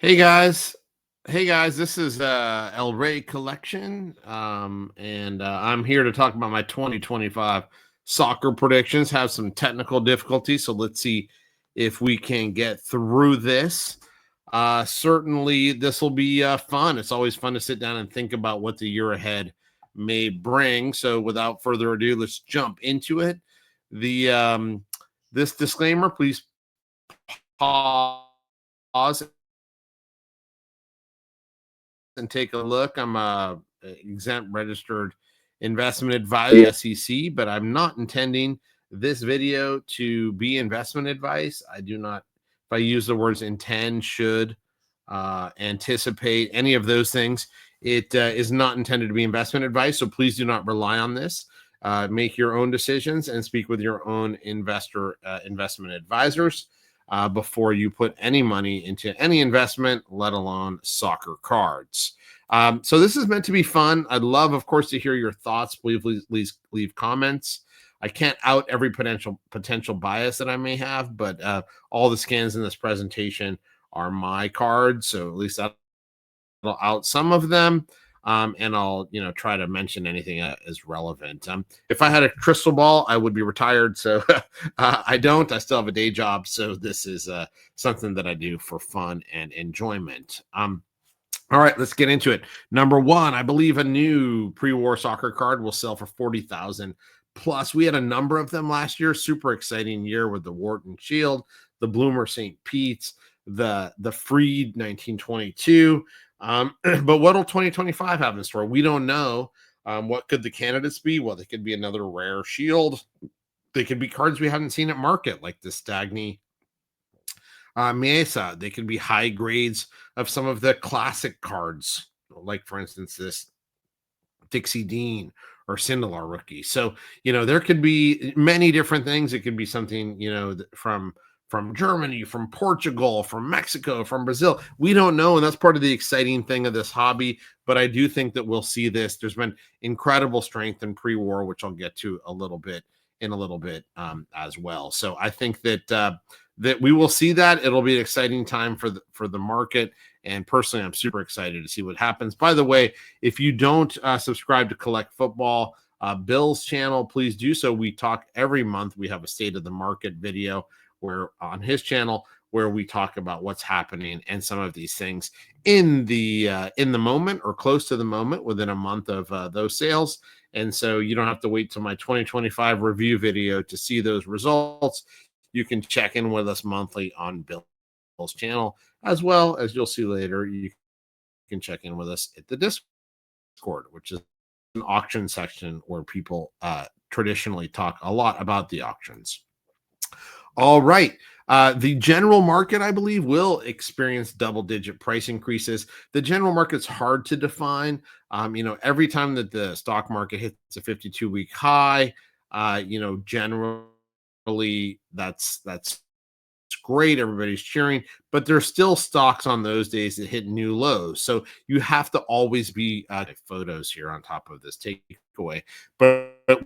Hey guys. Hey guys, this is El Rey Collection. And I'm here to talk about my 2025 soccer predictions. Have some technical difficulties, so let's see if we can get through this. Certainly this will be fun. It's always fun to sit down and think about what the year ahead may bring. So without further ado, let's jump into it. The This disclaimer, please pause and take a look. I'm a exempt registered investment advisor, SEC, but I'm not intending this video to be investment advice. I do not, if I use the words intend, should, anticipate, any of those things, it is not intended to be investment advice. So please do not rely on this. Make your own decisions and speak with your own investment advisors before you put any money into any investment, let alone soccer cards. So this is meant to be fun. I'd love, of course, to hear your thoughts. Please leave comments. I can't out every potential bias that I may have, but all the scans in this presentation are my cards, so at least that'll out some of them. And I'll try to mention anything as relevant. If I had a crystal ball, I would be retired. So I don't. I still have a day job. So this is something that I do for fun and enjoyment. All right, let's get into it. Number one, I believe a new pre-war soccer card will sell for 40,000 plus. We had a number of them last year. Super exciting year with the Wharton Shield, the Bloomer St. Pete's, the Freed 1922. But what will 2025 have in store? We don't know. What could the candidates be? Well, they could be another rare shield. They could be cards we haven't seen at market, like the Stagny Mesa. They could be high grades of some of the classic cards, like, for instance, this Dixie Dean or Sindelar rookie. So, there could be many different things. It could be something, from Germany, from Portugal, from Mexico, from Brazil. We don't know. And that's part of the exciting thing of this hobby. But I do think that we'll see this. There's been incredible strength in pre-war, which I'll get to a little bit as well. So I think that we will see that. It'll be an exciting time for the market. And personally, I'm super excited to see what happens. By the way, if you don't subscribe to Collect Football, Bill's channel, please do so. We talk every month. We have a state of the market video where on his channel where we talk about what's happening and some of these things in the moment or close to the moment within a month of those sales. And so you don't have to wait till my 2025 review video to see those results. You can check in with us monthly on Bill's channel, as well as you'll see later. You can check in with us at the Discord, which is an auction section where people traditionally talk a lot about the auctions. All right. The general market, I believe, will experience double-digit price increases. The general market's hard to define. Every time that the stock market hits a 52-week high, generally that's great. Everybody's cheering, but there's still stocks on those days that hit new lows. So you have to always be photos here on top of this takeaway. But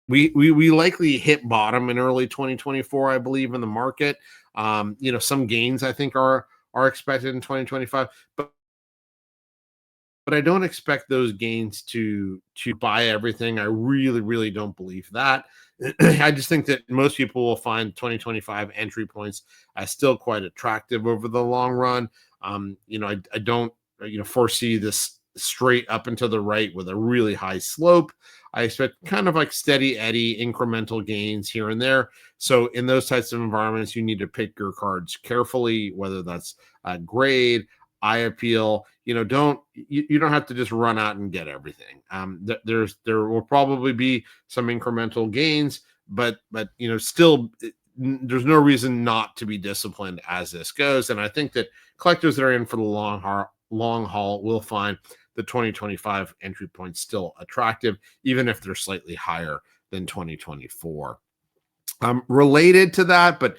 we likely hit bottom in early 2024, I believe, in the market. Some gains I think are expected in 2025, but I don't expect those gains to buy everything. I really don't believe that. I just think that most people will find 2025 entry points as still quite attractive over the long run. I don't foresee this straight up and to the right with a really high slope. I expect kind of like steady Eddie incremental gains here and there. So in those types of environments, you need to pick your cards carefully, whether that's grade, eye appeal. You don't have to just run out and get everything. There will probably be some incremental gains, but still there's no reason not to be disciplined as this goes. And I think that collectors that are in for the long haul will find the 2025 entry points still attractive, even if they're slightly higher than 2024. Related to that, but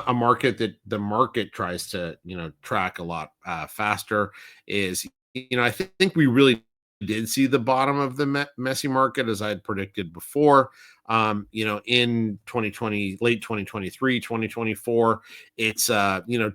a market that the market tries to track a lot faster is I think we really did see the bottom of the Messi market, as I had predicted before. In 2020, late 2023, 2024, it's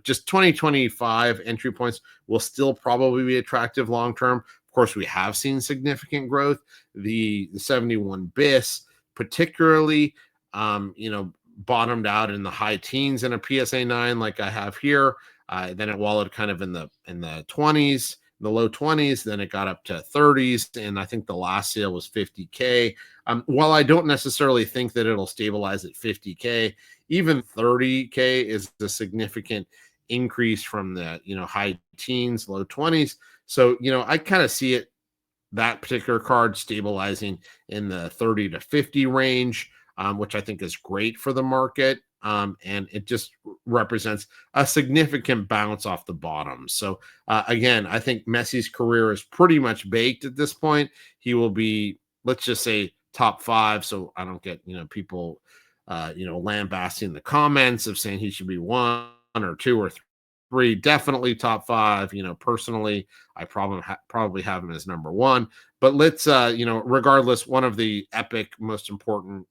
just 2025 entry points will still probably be attractive long term. Of course, we have seen significant growth. The 71 bis, particularly, bottomed out in the high teens in a PSA 9, like I have here. Then it wallowed kind of in the 20s, the low 20s, then it got up to 30s, and I think the last sale was 50K. While I don't necessarily think that it'll stabilize at 50K, even 30K is a significant increase from the high teens, low 20s. So I kind of see it, that particular card, stabilizing in the 30 to 50 range, which I think is great for the market. And it just represents a significant bounce off the bottom. So again, I think Messi's career is pretty much baked at this point. He will be, let's just say, top 5. So I don't get people lambasting the comments of saying he should be 1 or 2 or 3. Definitely top 5. Personally, I probably have him as number 1. But let's regardless, one of the epic, most important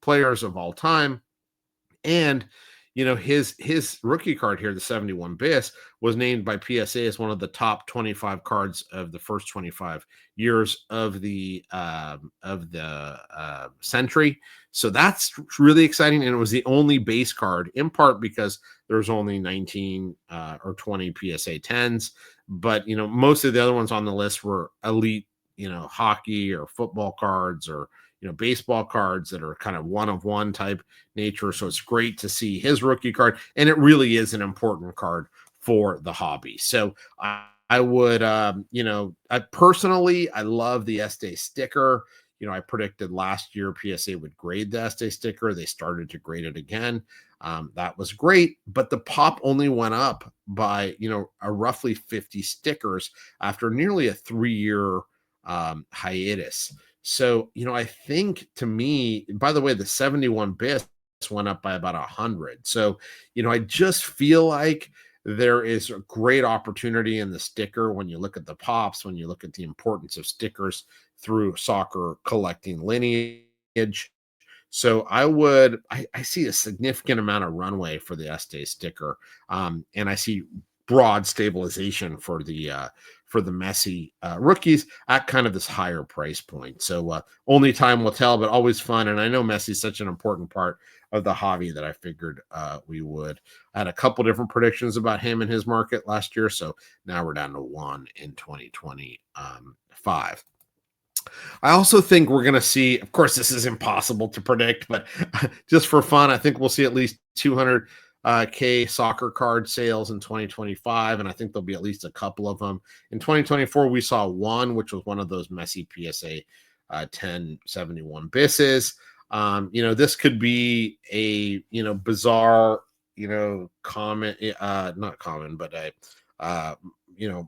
players of all time. And his rookie card here, the 71 bis, was named by PSA as one of the top 25 cards of the first 25 years of the century. So that's really exciting, and it was the only base card, in part because there's only 19 or 20 PSA 10s. But most of the other ones on the list were elite, hockey or football cards, or baseball cards that are kind of one of one type nature. So it's great to see his rookie card, and it really is an important card for the hobby. So I would, I personally, I love the Este sticker. I predicted last year PSA would grade the Este sticker. They started to grade it again. That was great, but the pop only went up by, a roughly 50 stickers after nearly a 3-year hiatus. So, I think, to me, by the way, the 71 bis went up by about 100. So, I just feel like there is a great opportunity in the sticker when you look at the pops, when you look at the importance of stickers through soccer collecting lineage. So I see a significant amount of runway for the Este sticker. And I see broad stabilization for the Messi rookies at kind of this higher price point. So only time will tell, but always fun. And I know Messi's such an important part of the hobby that I figured we would. I had a couple different predictions about him and his market last year. So now we're down to 1 in 2025. I also think we're going to see, of course, this is impossible to predict, but just for fun, I think we'll see at least 200K soccer card sales in 2025, and I think there'll be at least a couple of them. In 2024, we saw one, which was one of those Messi PSA 1071 bises. This could be a bizarre, common, not common, but a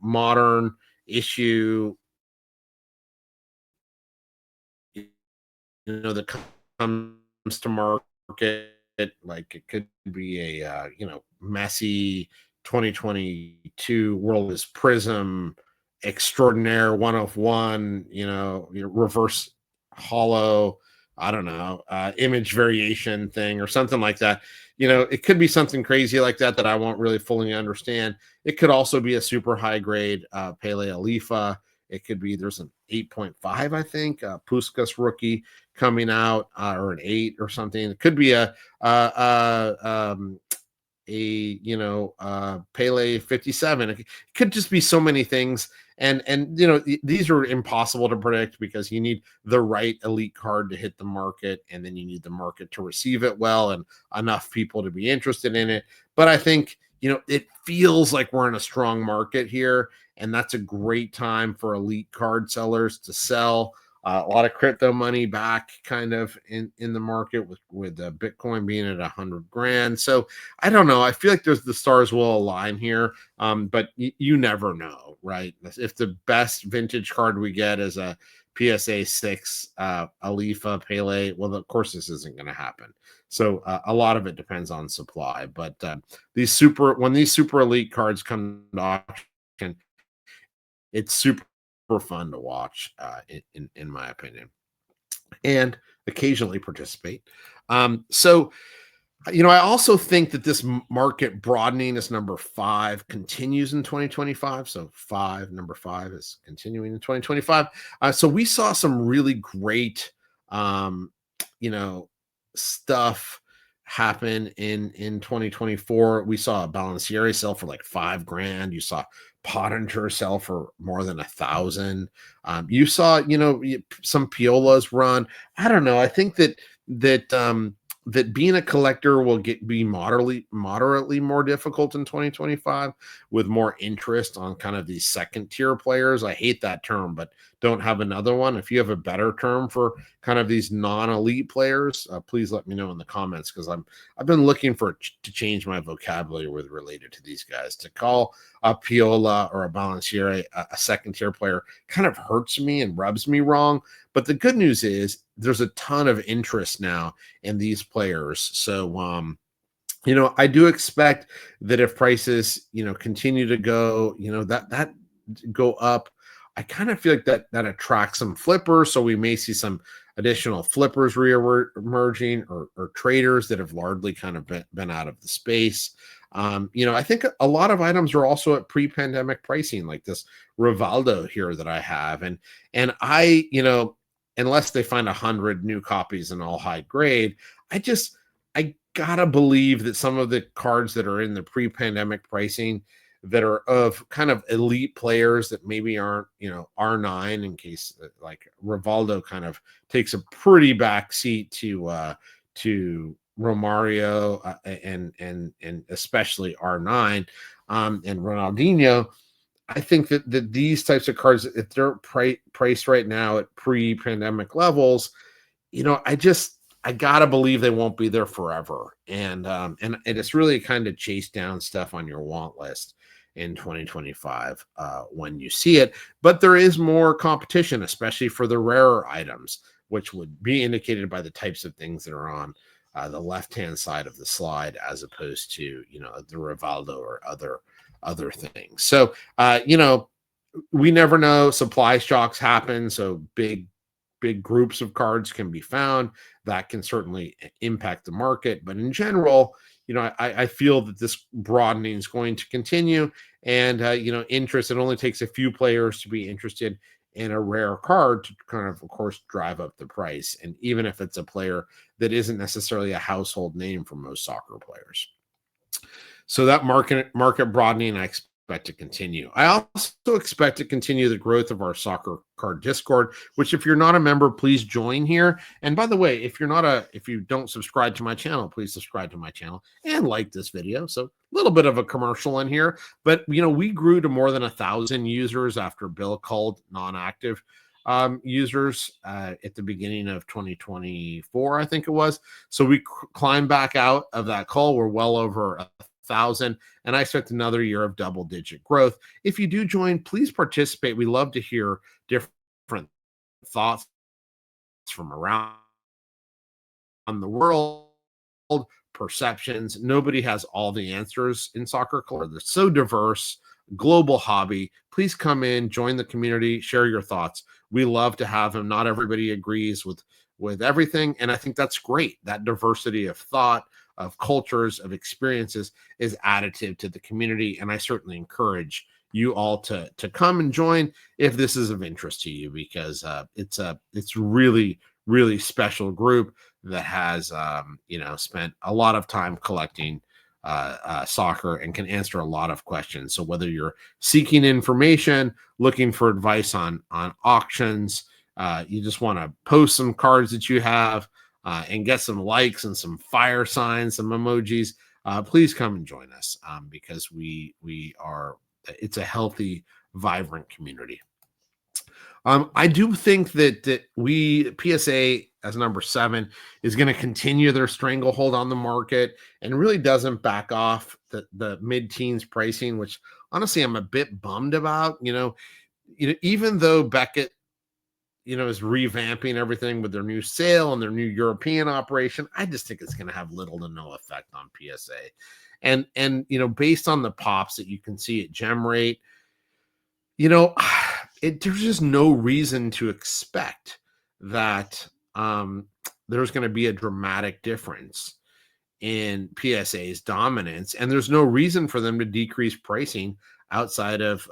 modern issue that comes to market. Like, it could be a Messi 2022 World is Prism Extraordinaire 1 of 1, reverse hollow, I don't know, image variation thing or something like that. It could be something crazy like that I won't really fully understand. It could also be a super high grade Pele Alifa. It could be, there's an 8.5, I think, Puskas rookie coming out, or an 8 or something. It could be a Pele 57. It could just be so many things. And these are impossible to predict because you need the right elite card to hit the market, and then you need the market to receive it well and enough people to be interested in it. But I think, it feels like we're in a strong market here, and that's a great time for elite card sellers to sell. A lot of crypto money back kind of in the market, with Bitcoin being at 100 grand. So I don't know. I feel like the stars will align here, but you never know, right? If the best vintage card we get is a PSA 6 Alifa Pele, well, of course this isn't going to happen. So a lot of it depends on supply. But when these super elite cards come to auction, it's super fun to watch, in my opinion, and occasionally participate. So I also think that this market broadening is number five continues in 2025. So number five is continuing in 2025. So we saw some really great, um, you know, stuff happen in 2024. We saw a Balenciaga sell for like $5,000. You saw Pottinger sell for more than 1,000. You saw, some Piolas run. I don't know. I think that being a collector will be moderately more difficult in 2025, with more interest on kind of these second tier players. I hate that term, but don't have another one. If you have a better term for kind of these non-elite players, please let me know in the comments, because I've been looking to change my vocabulary with related to these guys. To call a Piola or a Balenciaga a second tier player kind of hurts me and rubs me wrong. But the good news is there's a ton of interest now in these players. So, I do expect that if prices, continue to go, that go up, I kind of feel like that attracts some flippers. So we may see some additional flippers re-emerging, or traders that have largely kind of been out of the space. I think a lot of items are also at pre-pandemic pricing, like this Rivaldo here that I have. And I, unless they find 100 new copies in all high grade, I gotta believe that some of the cards that are in the pre-pandemic pricing that are of kind of elite players that maybe aren't, R9, in case like Rivaldo kind of takes a pretty back seat to Romario, and especially R9, and Ronaldinho. I think that these types of cards, if they're priced right now at pre-pandemic levels, I gotta believe they won't be there forever. And it's really kind of chase down stuff on your want list in 2025 when you see it. But there is more competition, especially for the rarer items, which would be indicated by the types of things that are on the left-hand side of the slide, as opposed to the Rivaldo or other things. So we never know. Supply shocks happen, so big groups of cards can be found that can certainly impact the market. But in general, I feel that this broadening is going to continue, and interest. It only takes a few players to be interested in a rare card to kind of course, drive up the price. And even if it's a player that isn't necessarily a household name for most soccer players. So that market broadening, I expect to continue. I also expect to continue the growth of our soccer card Discord, which, if you're not a member, please join here. And by the way, if you don't subscribe to my channel, please subscribe to my channel and like this video. So a little bit of a commercial in here, but we grew to more than 1,000 users after Bill called non-active users at the beginning of 2024, I think it was. So we climbed back out of that call. We're well over 1,000, and I expect another year of double-digit growth. If you do join, please participate. We love to hear different thoughts from around the world, perceptions. Nobody has all the answers in soccer culture. They're so diverse, global hobby. Please come in, join the community, share your thoughts. We love to have them. Not everybody agrees with everything, and I think that's great. That diversity of thought, of cultures, of experiences is additive to the community, and I certainly encourage you all to come and join if this is of interest to you, because it's really special group that has spent a lot of time collecting soccer and can answer a lot of questions. So whether you're seeking information, looking for advice on auctions, you just want to post some cards that you have, and get some likes and some fire signs, some emojis, please come and join us, because it's a healthy, vibrant community. I do think that PSA as number 7 is going to continue their stranglehold on the market and really doesn't back off the mid-teens pricing, which honestly I'm a bit bummed about. Even though Beckett is revamping everything with their new sale and their new European operation, I just think it's going to have little to no effect on PSA. And based on the pops that you can see at Gem Rate, there's just no reason to expect that there's going to be a dramatic difference in PSA's dominance, and there's no reason for them to decrease pricing outside of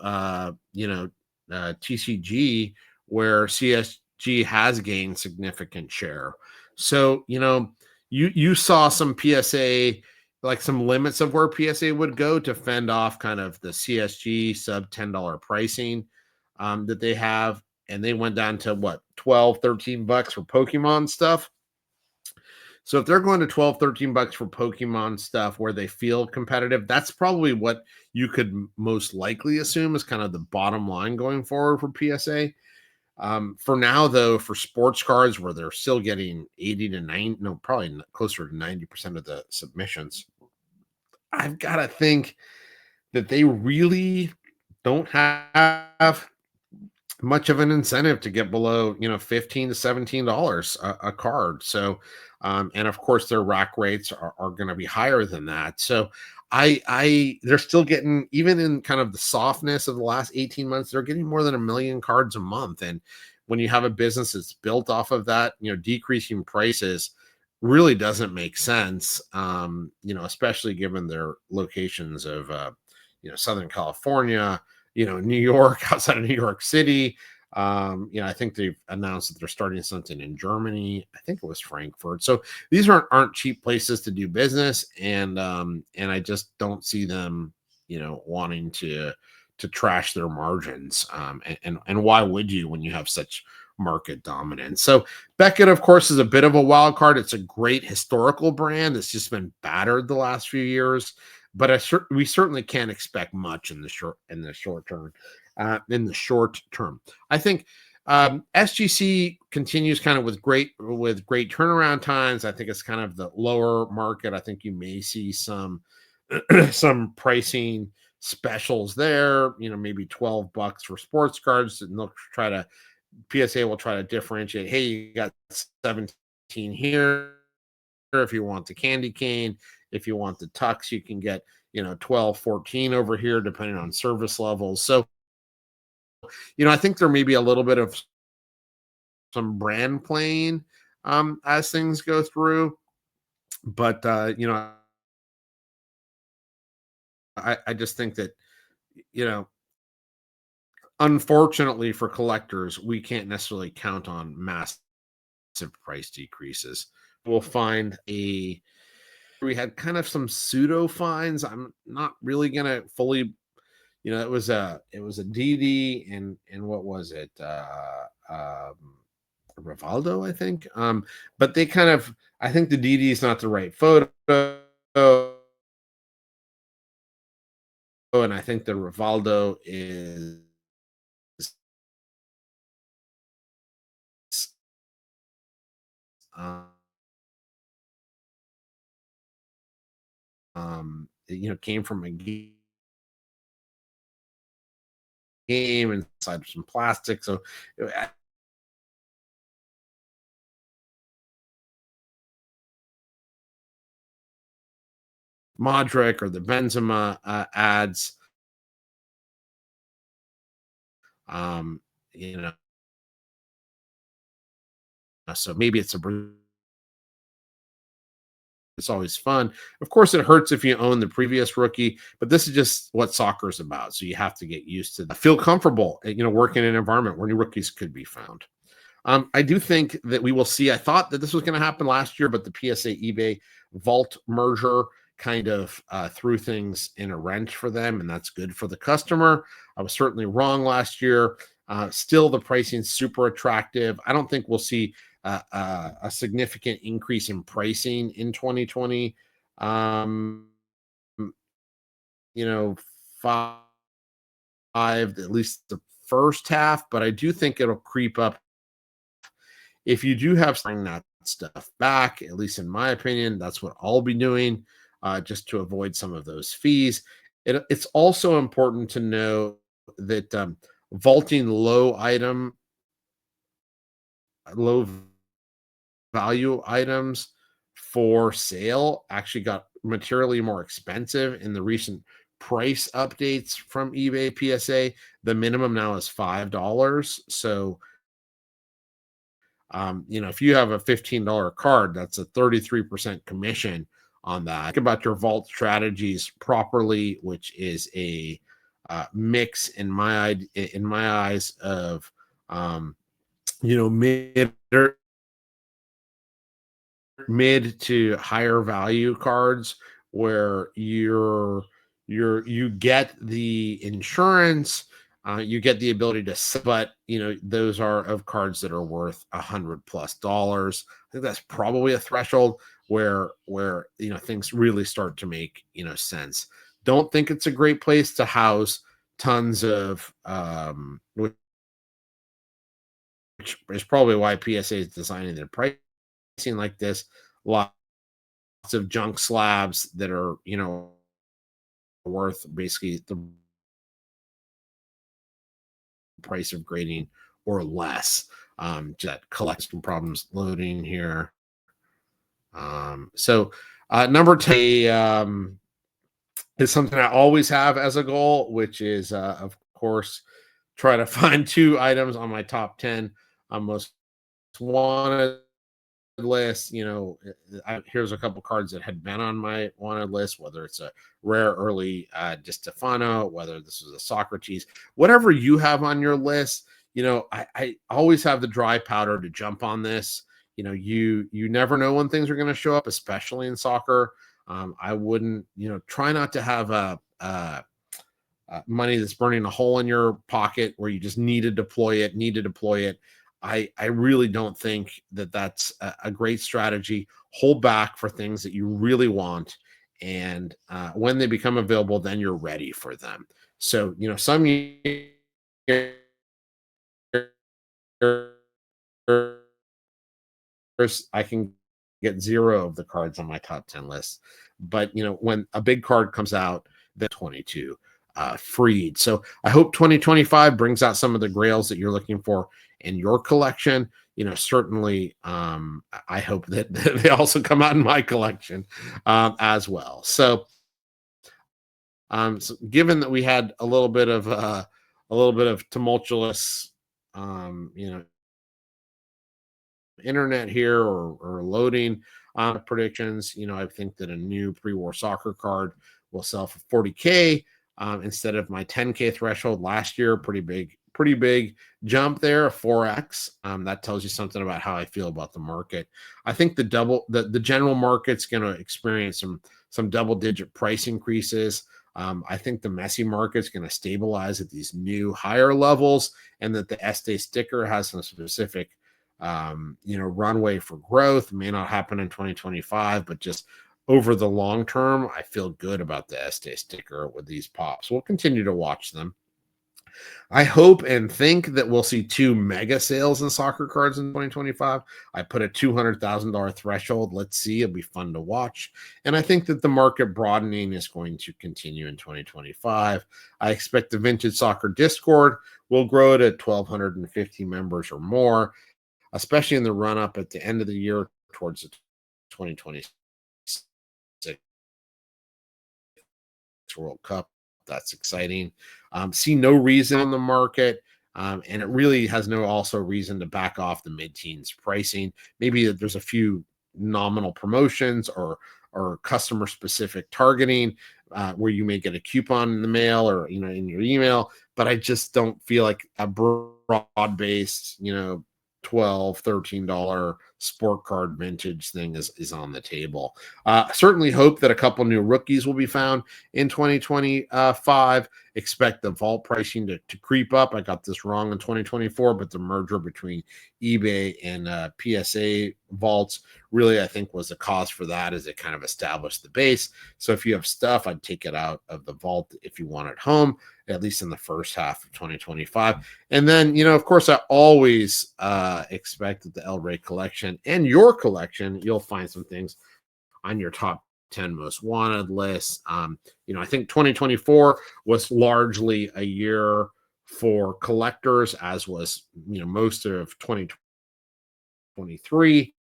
TCG, where CSG has gained significant share. So you saw some PSA, like some limits of where PSA would go to fend off kind of the CSG sub $10 pricing that they have, and they went down to what, 12, $13 for Pokemon stuff. So if they're going to 12, $13 for Pokemon stuff where they feel competitive, that's probably what you could most likely assume is kind of the bottom line going forward for PSA. For now, though, for sports cards where they're still getting 80 to 90, no, probably closer to 90% of the submissions, I've got to think that they really don't have much of an incentive to get below, 15 to $17 a card. So and of course their rack rates are going to be higher than that. So they're still getting, even in kind of the softness of the last 18 months, they're getting more than 1 million cards a month. And when you have a business that's built off of that, decreasing prices really doesn't make sense. Especially given their locations of Southern California, New York, outside of New York City. I think they've announced that they're starting something in Germany. I think it was Frankfurt. So these aren't cheap places to do business, and I just don't see them, wanting to trash their margins. And why would you when you have such market dominance? So Beckett, of course, is a bit of a wild card. It's a great historical brand that's just been battered the last few years, but we certainly can't expect much in the short term. I think SGC continues kind of with great turnaround times. I think it's kind of the lower market. I think you may see some some pricing specials there. Maybe $12 for sports cards, and PSA will try to differentiate. Hey, you got 17 here. If you want the candy cane, if you want the tux, you can get 12, 14 over here, depending on service levels. So I think there may be a little bit of some brand playing as things go through, but I just think that you know unfortunately for collectors, we can't necessarily count on massive price decreases. We'll find we had kind of some pseudo fines. I'm not really gonna fully, it was a DD, and what was it? Rivaldo, I think. But they kind of, I think the DD is not the right photo, and I think the Rivaldo is um, came from a game inside of some plastic. So Modric or the Benzema ads, um, you know, so maybe it's always fun. Of course, it hurts if you own the previous rookie, but this is just what soccer is about. So you have to get used to that. Feel comfortable, working in an environment where new rookies could be found. I do think that we will see. I thought that this was going to happen last year, but the PSA eBay vault merger kind of threw things in a wrench for them, and that's good for the customer. I was certainly wrong last year. Still, the pricing is super attractive. I don't think we'll see a significant increase in pricing in 2020. Um, you know, five, at least the first half, but I do think it'll creep up. If you do have bring that stuff back, at least in my opinion, that's what I'll be doing, just to avoid some of those fees. It's also important to know that vaulting low value items for sale actually got materially more expensive in the recent price updates from eBay PSA. The minimum now is $5. So if you have a $15 card, that's a 33% commission on that. Think about your vault strategies properly, which is a mix in my eyes of mid to higher value cards where you get the insurance, you get the ability to sell, but those are of cards that are worth $100+. I think that's probably a threshold where things really start to make sense. Don't think it's a great place to house tons of which is probably why PSA is designing their pricing like this. Lots of junk slabs that are worth basically the price of grading or less. That collects some problems loading here. So number 10 is something I always have as a goal, which is of course try to find 2 items on my top 10 most wanted list. Here's a couple cards that had been on my wanted list, whether it's a rare early Di Stefano, whether this is a Socrates, whatever you have on your list. I always have the dry powder to jump on this. You never know when things are going to show up, especially in soccer. I wouldn't try not to have a money that's burning a hole in your pocket where you just need to deploy it. I really don't think that that's a great strategy. Hold back for things that you really want, and when they become available, then you're ready for them. So some years I can get 0 of the cards on my top 10 list, but when a big card comes out, then 22 freed. So I hope 2025 brings out some of the grails that you're looking for in your collection. Certainly I hope that they also come out in my collection as well. So given that we had a little bit of tumultuous internet here or loading predictions, I think that a new pre-war soccer card will sell for 40K instead of my 10K threshold last year. Pretty big jump there, a 4x. That tells you something about how I feel about the market. I think the general market's going to experience some double-digit price increases. I think the Messi market's going to stabilize at these new higher levels, and that the Este sticker has some specific runway for growth. May not happen in 2025, but just over the long term, I feel good about the Este sticker with these pops. We'll continue to watch them. I hope and think that we'll see 2 mega sales in soccer cards in 2025. I put a $200,000 threshold. Let's see. It'll be fun to watch. And I think that the market broadening is going to continue in 2025. I expect the Vintage Soccer Discord will grow to 1,250 members or more, especially in the run up at the end of the year towards the 2026 World Cup. That's exciting. See no reason on the market, and it really has no also reason to back off the mid-teens pricing. Maybe there's a few nominal promotions or customer specific targeting where you may get a coupon in the mail or in your email, but I just don't feel like a broad based $12-13 sport card vintage thing is on the table. Certainly hope that a couple new rookies will be found in 2025. Expect the vault pricing to creep up. I got this wrong in 2024, but the merger between eBay and PSA vaults really, I think, was the cause for that, as it kind of established the base. So if you have stuff, I'd take it out of the vault if you want it home, at least in the first half of 2025. And then, of course, I always expect that the El Rey collection and your collection, you'll find some things on your top 10 most wanted list. I think 2024 was largely a year for collectors, as was, most of 2023.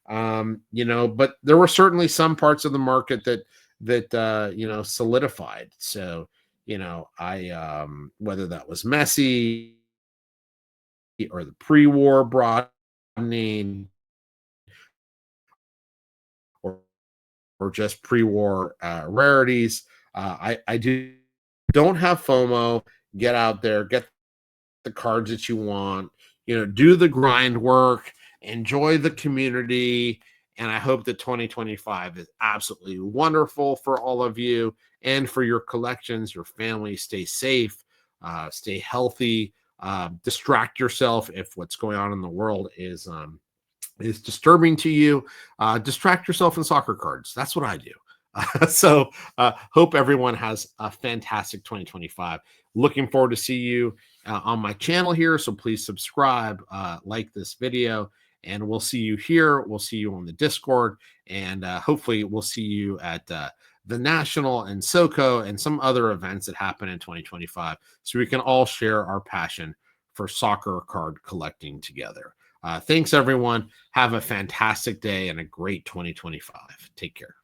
But there were certainly some parts of the market that that solidified. So I whether that was Messi or the pre-war broadening or just pre-war rarities. I don't have FOMO. Get out there, get the cards that you want. Do the grind work, enjoy the community, and I hope that 2025 is absolutely wonderful for all of you and for your collections, your family. Stay safe, stay healthy, distract yourself if what's going on in the world is disturbing to you. Distract yourself in soccer cards. That's what I do. So hope everyone has a fantastic 2025. Looking forward to see you on my channel here. So please subscribe, like this video, and we'll see you here. We'll see you on the Discord, and hopefully we'll see you at the National and SoCo and some other events that happen in 2025, so we can all share our passion for soccer card collecting together. Thanks, everyone. Have a fantastic day and a great 2025. Take care.